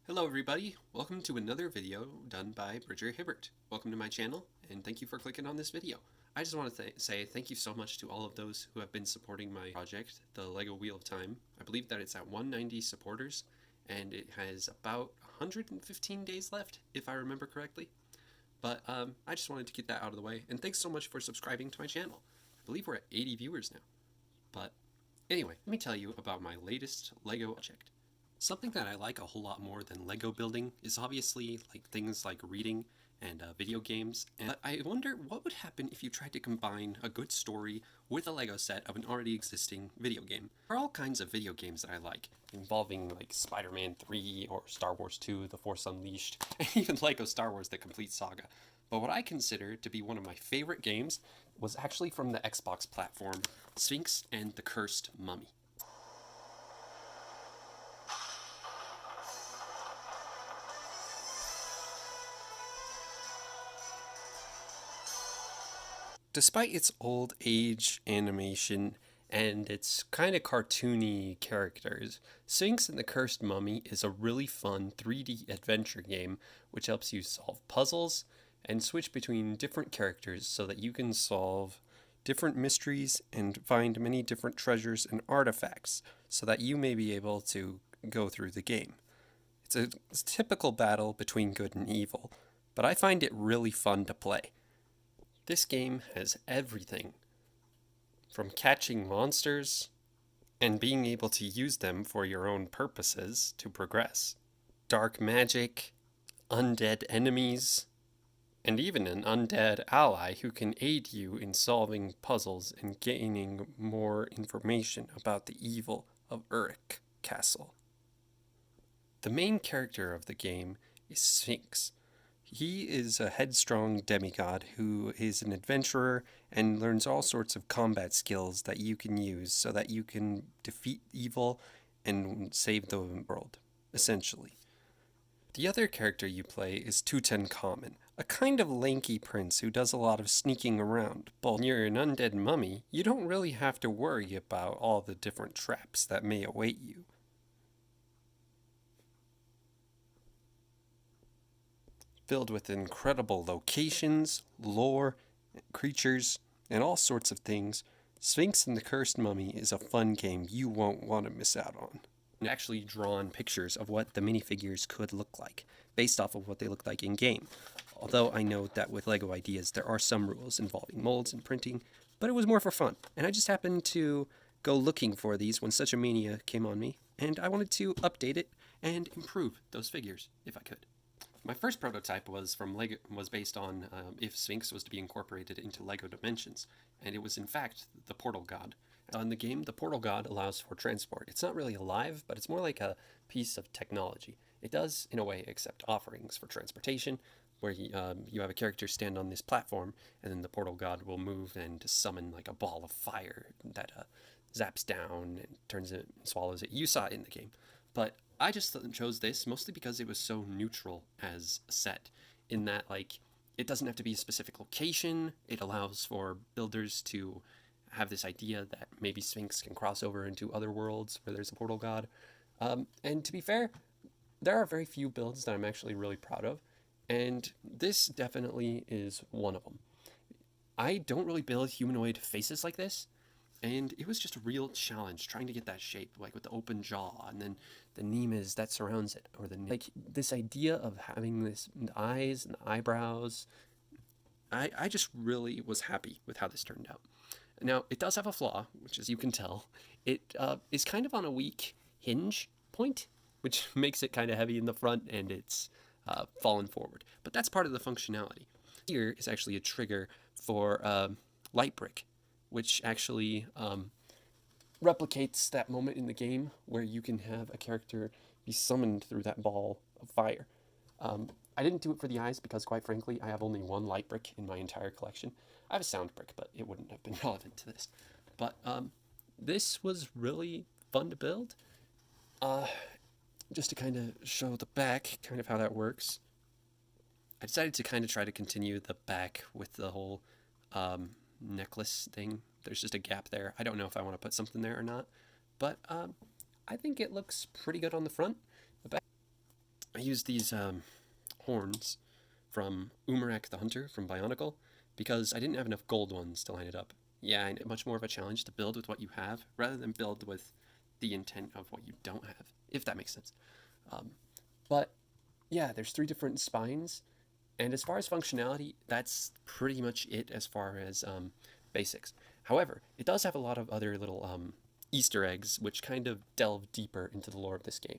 Hello everybody, welcome to another video done by Bridger Hibbert. Welcome to my channel, and thank you for clicking on this video. I just want to say thank you so much to all of those who have been supporting my project, the LEGO Wheel of Time. I believe that it's at 190 supporters, and it has about 115 days left, if I remember correctly. But I just wanted to get that out of the way, and thanks so much for subscribing to my channel. I believe we're at 80 viewers now. But anyway, let me tell you about my latest LEGO project. Something that I like a whole lot more than Lego building is obviously things like reading and video games. And I wonder what would happen if you tried to combine a good story with a Lego set of an already existing video game. There are all kinds of video games that I like, involving like Spider-Man 3 or Star Wars 2, The Force Unleashed, and even Lego Star Wars The Complete Saga. But what I consider to be one of my favorite games was actually from the Xbox platform, Sphinx and the Cursed Mummy. Despite its old age animation and its kind of cartoony characters, Sphinx and the Cursed Mummy is a really fun 3D adventure game which helps you solve puzzles and switch between different characters so that you can solve different mysteries and find many different treasures and artifacts so that you may be able to go through the game. It's a typical battle between good and evil, but I find it really fun to play. This game has everything from catching monsters and being able to use them for your own purposes to progress, dark magic, undead enemies, and even an undead ally who can aid you in solving puzzles and gaining more information about the evil of Uruk Castle. The main character of the game is Sphinx. He is a headstrong demigod who is an adventurer and learns all sorts of combat skills that you can use so that you can defeat evil and save the world, essentially. The other character you play is Tutankhamun, a kind of lanky prince who does a lot of sneaking around. But when you're an undead mummy, you don't really have to worry about all the different traps that may await you. Filled with incredible locations, lore, creatures, and all sorts of things, Sphinx and the Cursed Mummy is a fun game you won't want to miss out on. I've actually drawn pictures of what the minifigures could look like, based off of what they look like in-game. Although I know that with LEGO Ideas there are some rules involving molds and printing, but it was more for fun. And I just happened to go looking for these when such a mania came on me, and I wanted to update it and improve those figures if I could. My first prototype was based on if Sphinx was to be incorporated into LEGO Dimensions, and it was in fact the Portal God. In the game, the Portal God allows for transport. It's not really alive, but it's more like a piece of technology. It does, in a way, accept offerings for transportation, where you have a character stand on this platform, and then the Portal God will move and summon like a ball of fire that zaps down and turns it and swallows it. You saw it in the game. But I just chose this mostly because it was so neutral as a set, in that it doesn't have to be a specific location. It allows for builders to have this idea that maybe Sphinx can cross over into other worlds where there's a portal god. And to be fair, there are very few builds that I'm actually really proud of, and this definitely is one of them. I don't really build humanoid faces like this, and it was just a real challenge trying to get that shape, like with the open jaw and then the nemes that surrounds it, or this idea of having the eyes and the eyebrows. I just really was happy with how this turned out. Now, it does have a flaw, which, as you can tell, it is kind of on a weak hinge point, which makes it kind of heavy in the front, and it's fallen forward. But that's part of the functionality. Here is actually a trigger for light brick, which actually replicates that moment in the game where you can have a character be summoned through that ball of fire. I didn't do it for the eyes because, quite frankly, I have only one light brick in my entire collection. I have a sound brick, but it wouldn't have been relevant to this. But this was really fun to build. Just to kind of show the back, kind of how that works. I decided to kind of try to continue the back with the whole necklace thing. There's just a gap there. I don't know if I want to put something there or not, but I think it looks pretty good on the front. The back I used these horns from Umarak the Hunter from Bionicle because I didn't have enough gold ones to line it up. Yeah, and much more of a challenge to build with what you have rather than build with the intent of what you don't have, if that makes sense. But yeah, there's 3 different spines, and as far as functionality, that's pretty much it as far as basics. However, it does have a lot of other little Easter eggs which kind of delve deeper into the lore of this game.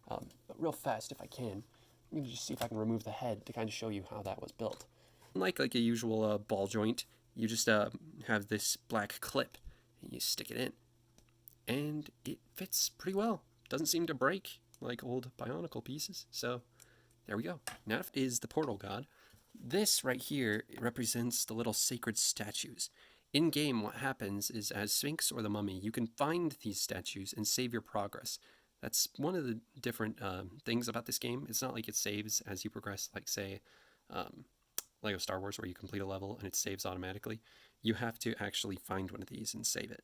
But real fast, if I can, I'm going to just see if I can remove the head to kind of show you how that was built. Like a usual ball joint, you just have this black clip, and you stick it in. And it fits pretty well. Doesn't seem to break like old Bionicle pieces, so there we go. Now is the portal god. This right here represents the little sacred statues. In-game, what happens is as Sphinx or the Mummy, you can find these statues and save your progress. That's one of the different things about this game. It's not like it saves as you progress, like say Lego Star Wars, where you complete a level and it saves automatically. You have to actually find one of these and save it.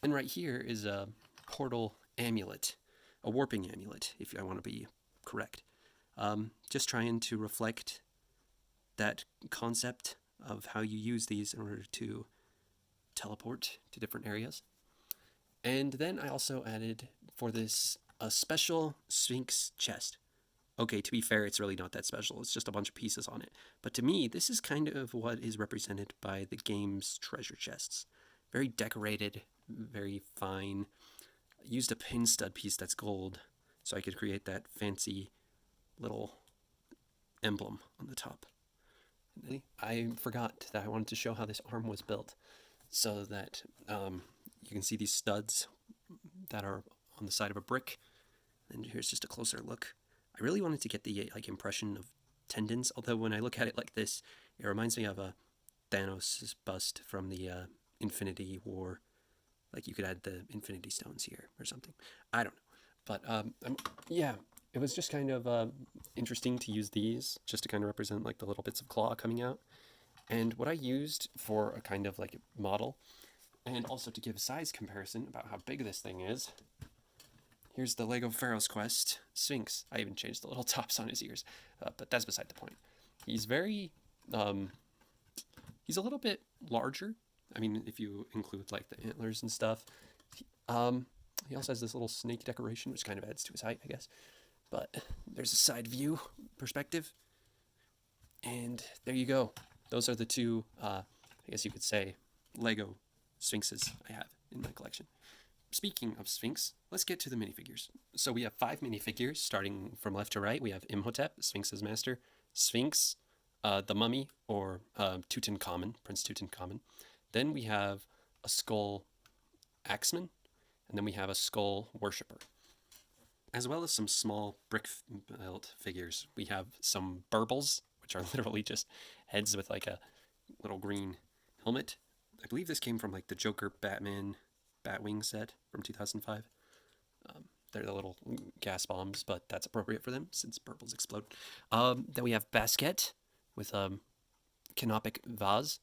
And right here is a portal amulet, a warping amulet, if I want to be correct. Just trying to reflect that concept of how you use these in order to teleport to different areas. And then I also added for this a special Sphinx chest. Okay, to be fair, it's really not that special. It's just a bunch of pieces on it. But to me, this is kind of what is represented by the game's treasure chests. Very decorated, very fine. I used a pin stud piece that's gold, so I could create that fancy little emblem on the top. I forgot that I wanted to show how this arm was built, so that you can see these studs that are on the side of a brick. And here's just a closer look. I really wanted to get the impression of tendons, although when I look at it like this, it reminds me of a Thanos' bust from the Infinity War. Like you could add the Infinity Stones here or something. I don't know. But yeah, it was just kind of interesting to use these just to kind of represent like the little bits of claw coming out. And what I used for a kind of like model, and also to give a size comparison about how big this thing is, here's the Lego Pharaoh's Quest Sphinx. I even changed the little tops on his ears, but that's beside the point. He's very, he's a little bit larger. I mean, if you include like the antlers and stuff. He also has this little snake decoration, which kind of adds to his height, I guess. But there's a side view perspective. And there you go. Those are the 2, I guess you could say, Lego Sphinxes I have in my collection. Speaking of Sphinx, let's get to the minifigures. So we have 5 minifigures, starting from left to right. We have Imhotep, Sphinx's master, Sphinx, the Mummy, or Tutankhamun, Prince Tutankhamun. Then we have a skull axeman, and then we have a skull worshipper, as well as some small brick-built figures. We have some burbles, which are literally just heads with like a little green helmet. I believe this came from like the Joker Batman Batwing set from 2005. They're the little gas bombs, but that's appropriate for them since burbles explode. Then we have Basket with Canopic Vase,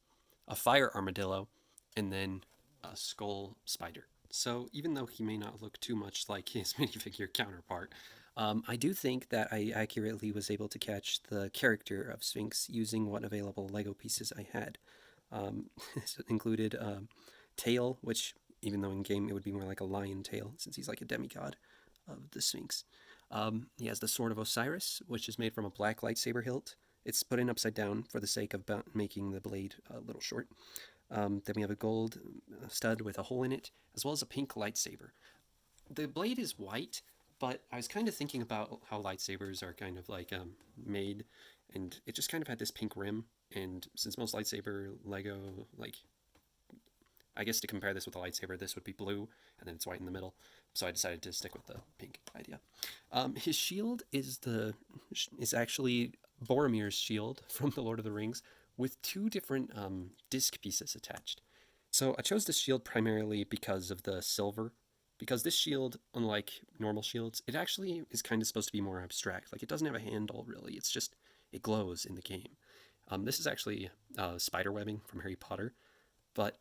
a fire armadillo, and then a skull spider. So even though he may not look too much like his minifigure counterpart, I do think that I accurately was able to catch the character of Sphinx using what available Lego pieces I had. This included tail, which even though in game it would be more like a lion tail since he's like a demigod of the Sphinx. He has the Sword of Osiris, which is made from a black lightsaber hilt. It's put in upside down for the sake of making the blade a little short. Then we have a gold stud with a hole in it, as well as a pink lightsaber. The blade is white, but I was kind of thinking about how lightsabers are kind of like made, and it just kind of had this pink rim. And since most lightsaber Lego, like, I guess to compare this with a lightsaber, this would be blue, and then it's white in the middle. So I decided to stick with the pink idea. His shield is actually Boromir's shield from The Lord of the Rings, with 2 different disc pieces attached. So I chose this shield primarily because of the silver, because this shield, unlike normal shields, it actually is kind of supposed to be more abstract. Like, it doesn't have a handle, really. It's just, it glows in the game. This is actually spider webbing from Harry Potter, but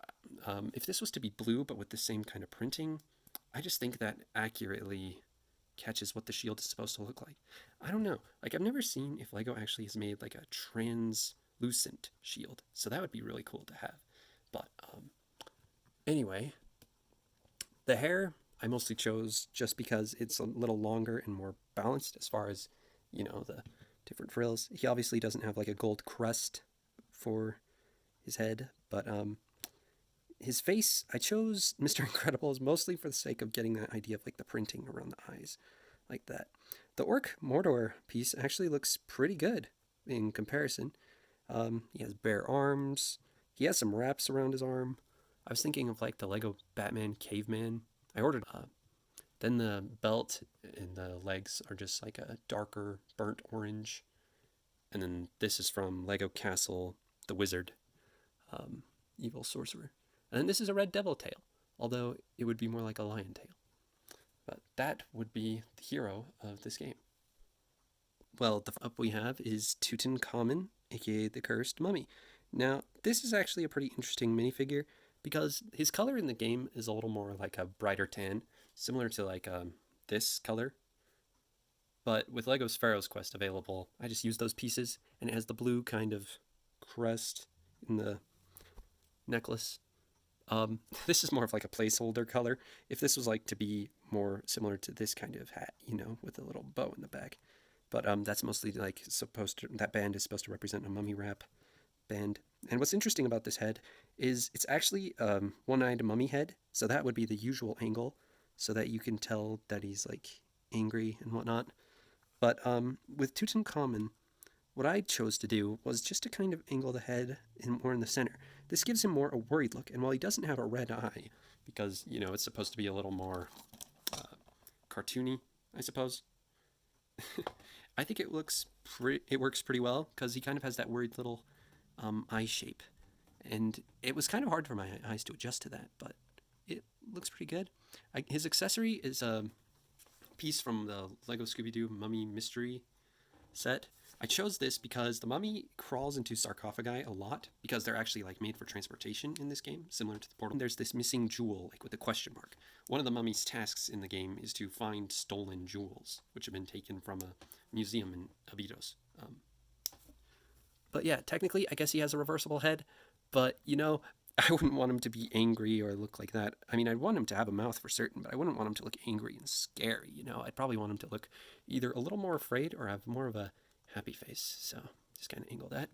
if this was to be blue but with the same kind of printing, I just think that accurately catches what the shield is supposed to look like. I don't know. Like, I've never seen if Lego actually has made like a translucent shield, so that would be really cool to have. But anyway, the hair I mostly chose just because it's a little longer and more balanced as far as, you know, the different frills. He obviously doesn't have like a gold crest for his head, but his face, I chose Mr. Incredibles mostly for the sake of getting that idea of like the printing around the eyes, like that. The Orc Mordor piece actually looks pretty good in comparison. He has bare arms. He has some wraps around his arm. I was thinking of like the Lego Batman Caveman. I ordered. Then the belt and the legs are just like a darker burnt orange. And then this is from Lego Castle, the Wizard, Evil Sorcerer. And then this is a red devil tail, although it would be more like a lion tail. But that would be the hero of this game. Well, the up we have is Tutankhamun, aka the Cursed Mummy. Now, this is actually a pretty interesting minifigure because his color in the game is a little more like a brighter tan, similar to like this color. But with Lego's Pharaoh's Quest available, I just used those pieces, and it has the blue kind of crest in the necklace. This is more of like a placeholder color. If this was like to be more similar to this kind of hat, you know, with a little bow in the back. But that's mostly like supposed to, that band is supposed to represent a mummy wrap band. And what's interesting about this head is it's actually one-eyed mummy head, so that would be the usual angle, so that you can tell that he's like angry and whatnot. But with Tutankhamun, what I chose to do was just to kind of angle the head more in the center. This gives him more a worried look, and while he doesn't have a red eye, because, you know, it's supposed to be a little more cartoony, I suppose, I think it works pretty well, because he kind of has that worried little eye shape. And it was kind of hard for my eyes to adjust to that, but it looks pretty good. His accessory is a piece from the Lego Scooby-Doo Mummy Mystery set. I chose this because the mummy crawls into sarcophagi a lot, because they're actually like made for transportation in this game, similar to the portal. There's this missing jewel, like with a question mark. One of the mummy's tasks in the game is to find stolen jewels, which have been taken from a museum in Abydos. But yeah, technically, I guess he has a reversible head, but, you know, I wouldn't want him to be angry or look like that. I mean, I'd want him to have a mouth for certain, but I wouldn't want him to look angry and scary, you know? I'd probably want him to look either a little more afraid or have more of a happy face. So just kind of angle that.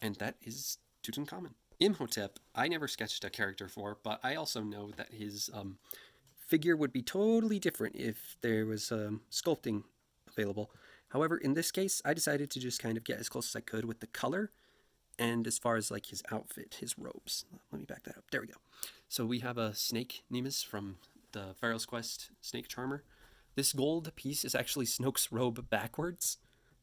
And that is Tutankhamun. Imhotep, I never sketched a character for, but I also know that his figure would be totally different if there was sculpting available. However, in this case, I decided to just kind of get as close as I could with the color. And as far as like his outfit, his robes. Let me back that up. There we go. So we have a snake Nemus from the Pharaoh's Quest Snake Charmer. This gold piece is actually Snoke's robe backwards.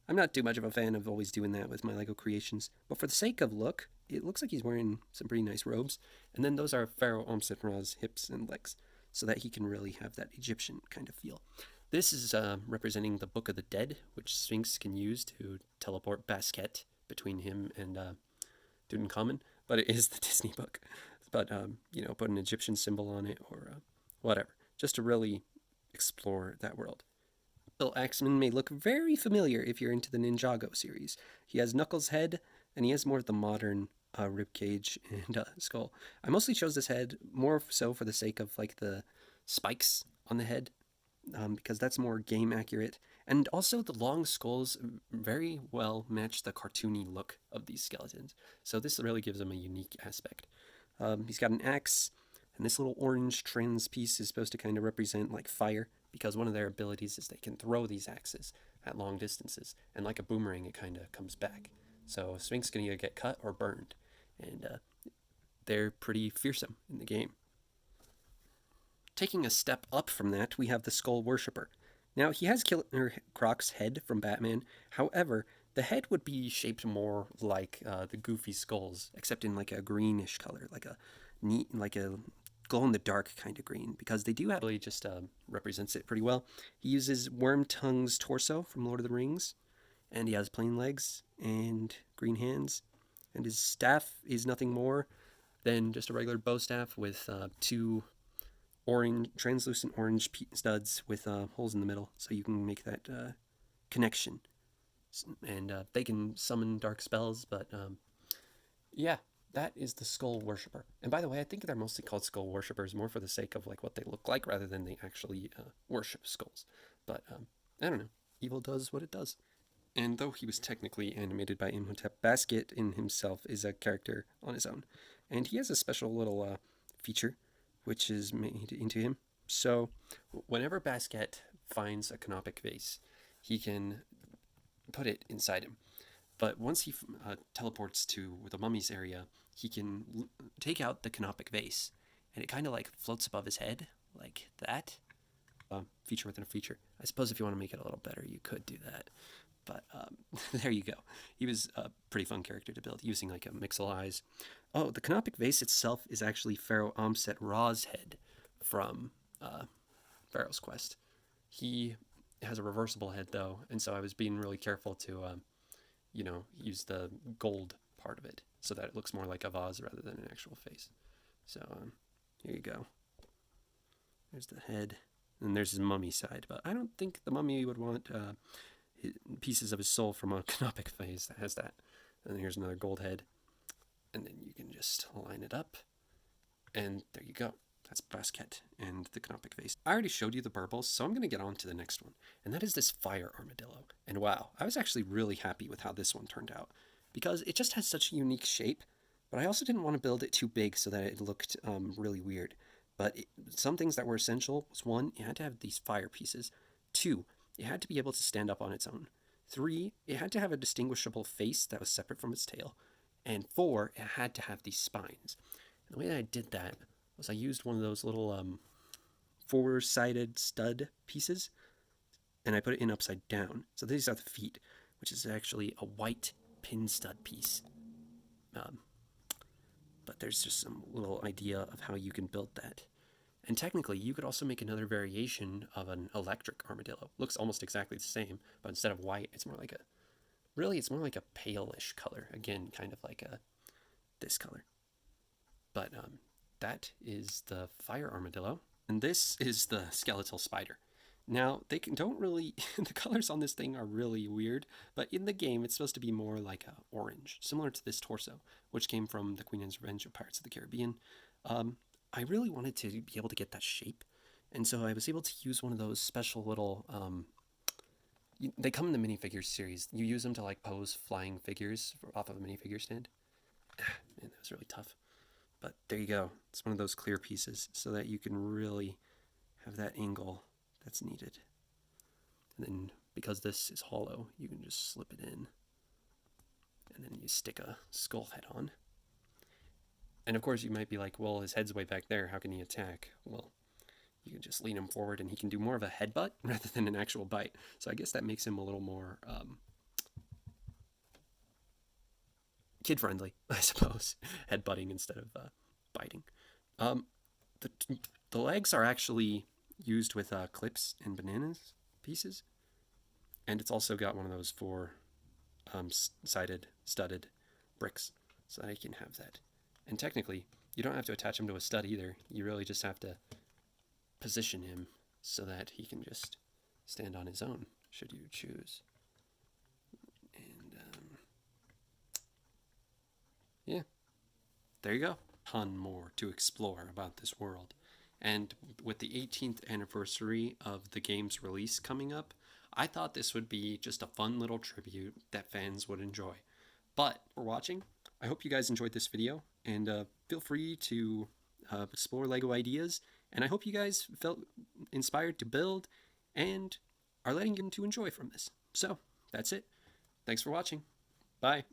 I'm not too much of a fan of always doing that with my Lego creations, but for the sake of look, it looks like he's wearing some pretty nice robes. And then those are Pharaoh Amon-Ra's hips and legs, so that he can really have that Egyptian kind of feel. This is representing the Book of the Dead, which Sphinx can use to teleport Basket between him and Tutankhamun, but it is the Disney book. But, you know, put an Egyptian symbol on it or whatever, just to really explore that world. Bill Axeman may look very familiar if you're into the Ninjago series. He has Knuckles' head, and he has more of the modern ribcage and skull. I mostly chose this head more so for the sake of like the spikes on the head, because that's more game accurate. And also the long skulls very well match the cartoony look of these skeletons. So this really gives them a unique aspect. He's got an axe, and this little orange trans piece is supposed to kind of represent like fire, because one of their abilities is they can throw these axes at long distances, and like a boomerang it kind of comes back. So Sphinx can either get cut or burned, and they're pretty fearsome in the game. Taking a step up from that, we have the Skull Worshipper. Now, he has Killer Croc's head from Batman. However, the head would be shaped more like the Goofy skulls, except in like a greenish color, like a glow-in-the-dark kind of green, because they do have really just represents it pretty well. He uses Wormtongue's torso from Lord of the Rings, and he has plain legs and green hands, and his staff is nothing more than just a regular bow staff with two orange, translucent orange studs with holes in the middle, so you can make that connection. And they can summon dark spells, but yeah, that is the Skull Worshipper. And by the way, I think they're mostly called Skull Worshippers more for the sake of like what they look like rather than they actually worship skulls. But I don't know. Evil does what it does. And though he was technically animated by Imhotep, Basket in himself is a character on his own. And he has a special little feature which is made into him. So whenever Basket finds a Canopic Vase, he can put it inside him. But once he teleports to the mummy's area, he can take out the Canopic Vase, and it kind of like floats above his head, like that. Feature within a feature. I suppose if you want to make it a little better, you could do that. But there you go. He was a pretty fun character to build, using like a Mixel Eyes. Oh, the Canopic Vase itself is actually Pharaoh Amset Ra's head from Pharaoh's Quest. He has a reversible head, though, and so I was being really careful to, use the gold part of it so that it looks more like a vase rather than an actual face. So here you go. There's the head, and there's his mummy side, but I don't think the mummy would want pieces of his soul from a Canopic Vase that has that. And here's another gold head, and then you can just line it up, and there you go. That's Basket and the Canopic Vase. I already showed you the burbles, so I'm going to get on to the next one, and that is this Fire Armadillo. And wow, I was actually really happy with how this one turned out, because it just has such a unique shape, but I also didn't want to build it too big so that it looked really weird. But some things that were essential was, 1, it had to have these fire pieces. 2, it had to be able to stand up on its own. 3, it had to have a distinguishable face that was separate from its tail. And 4, it had to have these spines. And the way that I did that was I used one of those little four-sided stud pieces, and I put it in upside down. So these are the feet, which is actually a white pin stud piece. But there's just some little idea of how you can build that. And technically, you could also make another variation of an electric armadillo. Looks almost exactly the same, but instead of white, it's more like it's more like a palish color. Again, kind of like this color. But that is the Fire Armadillo. And this is the Skeletal Spider. Now, the colors on this thing are really weird, but in the game, it's supposed to be more like a orange, similar to this torso, which came from the Queen Anne's Revenge of Pirates of the Caribbean. I really wanted to be able to get that shape, and so I was able to use one of those special little, they come in the minifigures series. You use them to like pose flying figures off of a minifigure stand. Man, that was really tough. But there you go. It's one of those clear pieces so that you can really have that angle that's needed. And then because this is hollow, you can just slip it in, and then you stick a skull head on. And of course you might be like, well, his head's way back there, how can he attack? Well, you can just lean him forward and he can do more of a headbutt rather than an actual bite. So I guess that makes him a little more kid-friendly, I suppose. Headbutting instead of biting. The legs are actually used with clips and bananas pieces. And it's also got one of those four-sided studded bricks so that I can have that. And technically, you don't have to attach him to a stud either. You really just have to position him so that he can just stand on his own, should you choose. And, yeah. There you go. Ton more to explore about this world. And with the 18th anniversary of the game's release coming up, I thought this would be just a fun little tribute that fans would enjoy. But for watching, I hope you guys enjoyed this video, and feel free to explore LEGO ideas, and I hope you guys felt inspired to build and are letting them to enjoy from this. So, that's it. Thanks for watching. Bye.